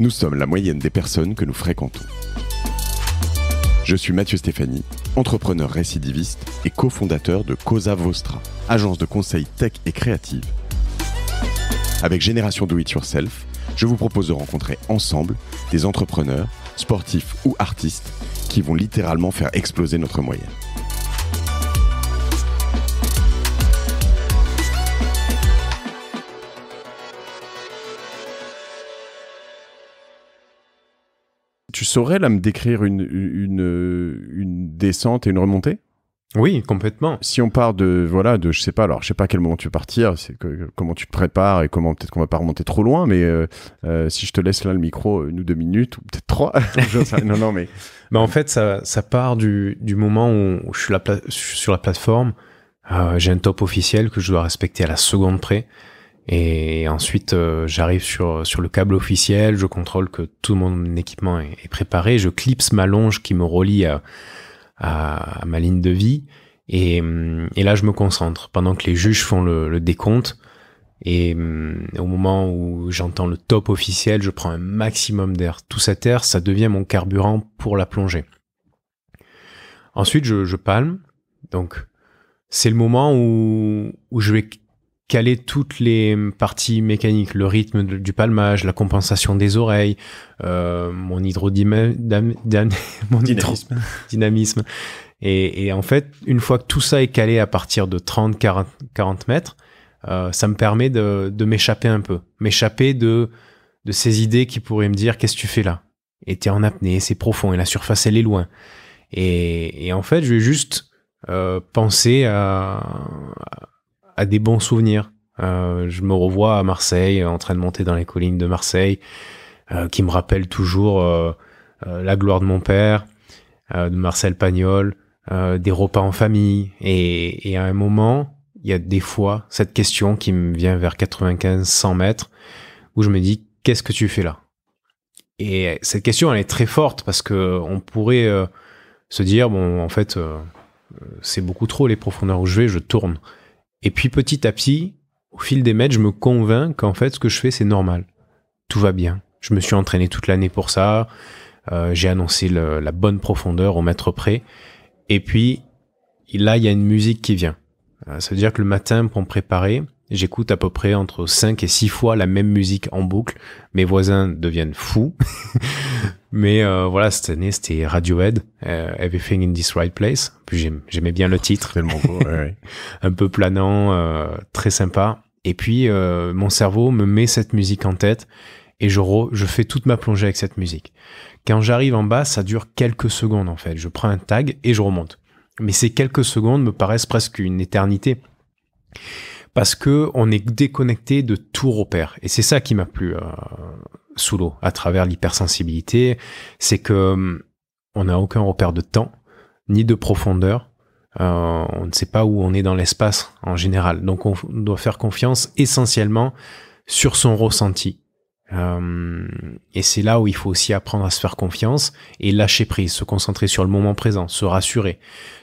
Nous sommes la moyenne des personnes que nous fréquentons. Je suis Mathieu Stéphanie, entrepreneur récidiviste et cofondateur de Cosa Vostra, agence de conseil tech et créative. Avec Génération Do It Yourself, je vous propose de rencontrer ensemble des entrepreneurs, sportifs ou artistes qui vont littéralement faire exploser notre moyenne. Tu saurais là me décrire une descente et une remontée ? Oui, complètement. Si on part de je sais pas à quel moment tu veux partir, comment tu te prépares et comment peut-être qu'on va pas remonter trop loin, mais si je te laisse là le micro, 2 minutes ou peut-être 3. non, mais en fait, ça part du moment où je suis sur la plateforme. J'ai un top officiel que je dois respecter à la seconde près. Et ensuite, j'arrive sur le câble officiel, je contrôle que tout mon équipement est préparé, je clipse ma longe qui me relie à ma ligne de vie, et là je me concentre pendant que les juges font le décompte, et au moment où j'entends le top officiel, je prends un maximum d'air. Tout cet air, ça devient mon carburant pour la plongée. Ensuite, je palme, donc c'est le moment où je vais caler toutes les parties mécaniques, le rythme du palmage, la compensation des oreilles, mon dynamisme. Et en fait, une fois que tout ça est calé à partir de 30-40 mètres, ça me permet de m'échapper un peu. M'échapper de ces idées qui pourraient me dire « Qu'est-ce que tu fais là ?» Et t'es en apnée, c'est profond, et la surface, elle est loin. Et en fait, je vais juste penser à des bons souvenirs. Je me revois à Marseille, en train de monter dans les collines de Marseille, qui me rappellent toujours la gloire de mon père, de Marcel Pagnol, des repas en famille. Et à un moment, il y a des fois cette question qui me vient vers 95-100 mètres, où je me dis, qu'est-ce que tu fais là ? Et cette question, elle est très forte, parce que on pourrait se dire, bon, en fait, c'est beaucoup trop les profondeurs où je tourne. Et puis petit à petit, au fil des mètres, je me convainc qu'en fait, ce que je fais, c'est normal. Tout va bien. Je me suis entraîné toute l'année pour ça. J'ai annoncé la bonne profondeur au mètre près. Et puis, là, il y a une musique qui vient. Ça veut dire que le matin, pour me préparer, j'écoute à peu près entre 5 et 6 fois la même musique en boucle. Mes voisins deviennent fous. Mais voilà, cette année, c'était Radiohead, Everything in This Right Place. Puis j'aimais bien le titre. Tellement beau, ouais. Un peu planant, très sympa. Et puis, mon cerveau me met cette musique en tête et je fais toute ma plongée avec cette musique. Quand j'arrive en bas, ça dure quelques secondes, en fait. Je prends un tag et je remonte. Mais ces quelques secondes me paraissent presque une éternité. Parce que on est déconnecté de tout repère. Et c'est ça qui m'a plu sous l'eau, à travers l'hypersensibilité. C'est que on n'a aucun repère de temps, ni de profondeur. On ne sait pas où on est dans l'espace en général. Donc on doit faire confiance essentiellement sur son ressenti. Et c'est là où il faut aussi apprendre à se faire confiance et lâcher prise, se concentrer sur le moment présent, se rassurer.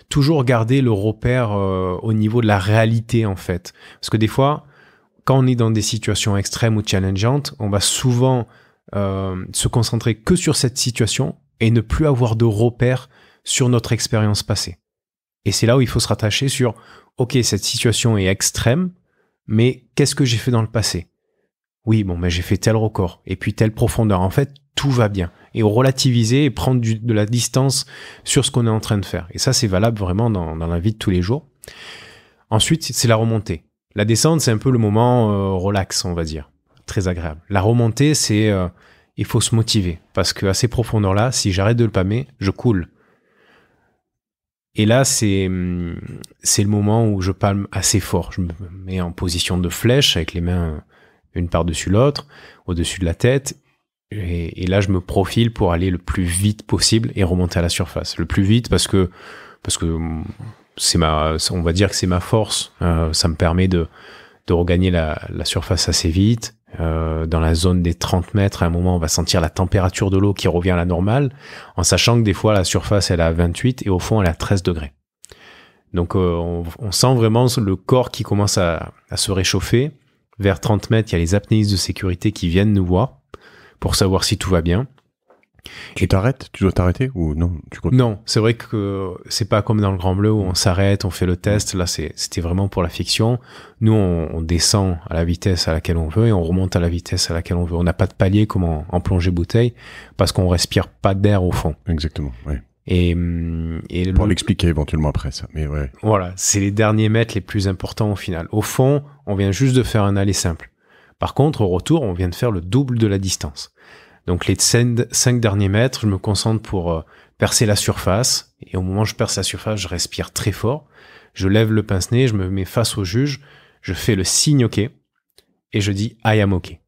Toujours garder le repère au niveau de la réalité, en fait. Parce que des fois, quand on est dans des situations extrêmes ou challengeantes, on va souvent se concentrer que sur cette situation et ne plus avoir de repère sur notre expérience passée. Et c'est là où il faut se rattacher sur « Ok, cette situation est extrême, mais qu'est-ce que j'ai fait dans le passé ?» Oui, j'ai fait tel record et puis telle profondeur. En fait, tout va bien. Et relativiser et prendre de la distance sur ce qu'on est en train de faire. Et ça, c'est valable vraiment dans la vie de tous les jours. Ensuite, c'est la remontée. La descente, c'est un peu le moment relax, on va dire. Très agréable. La remontée, c'est il faut se motiver. Parce qu'à ces profondeurs-là, si j'arrête de le palmer, je coule. Et là, c'est le moment où je palme assez fort. Je me mets en position de flèche avec les mains une par-dessus l'autre, au-dessus de la tête. Et là, je me profile pour aller le plus vite possible et remonter à la surface. Le plus vite parce que on va dire que c'est ma force. Ça me permet de regagner la surface assez vite. Dans la zone des 30 mètres, à un moment, on va sentir la température de l'eau qui revient à la normale, en sachant que des fois, la surface, elle est à 28 et au fond, elle est à 13 degrés. Donc, on sent vraiment le corps qui commence à se réchauffer. Vers 30 mètres, il y a les apnéistes de sécurité qui viennent nous voir pour savoir si tout va bien. Tu t'arrêtes? Tu dois t'arrêter ou non? Non, c'est vrai que c'est pas comme dans le Grand Bleu où on s'arrête, on fait le test. Là, c'était vraiment pour la fiction. Nous, on descend à la vitesse à laquelle on veut et on remonte à la vitesse à laquelle on veut. On n'a pas de palier comme en plongée bouteille parce qu'on respire pas d'air au fond. Exactement, ouais. Et pour l'expliquer éventuellement après ça, mais ouais. Voilà, c'est les derniers mètres les plus importants au final. Au fond, on vient juste de faire un aller simple. Par contre, au retour, on vient de faire le double de la distance. Donc les 5 derniers mètres, je me concentre pour percer la surface. Et au moment où je perce la surface, je respire très fort. Je lève le pince-nez, je me mets face au juge, je fais le signe OK et je dis I am OK.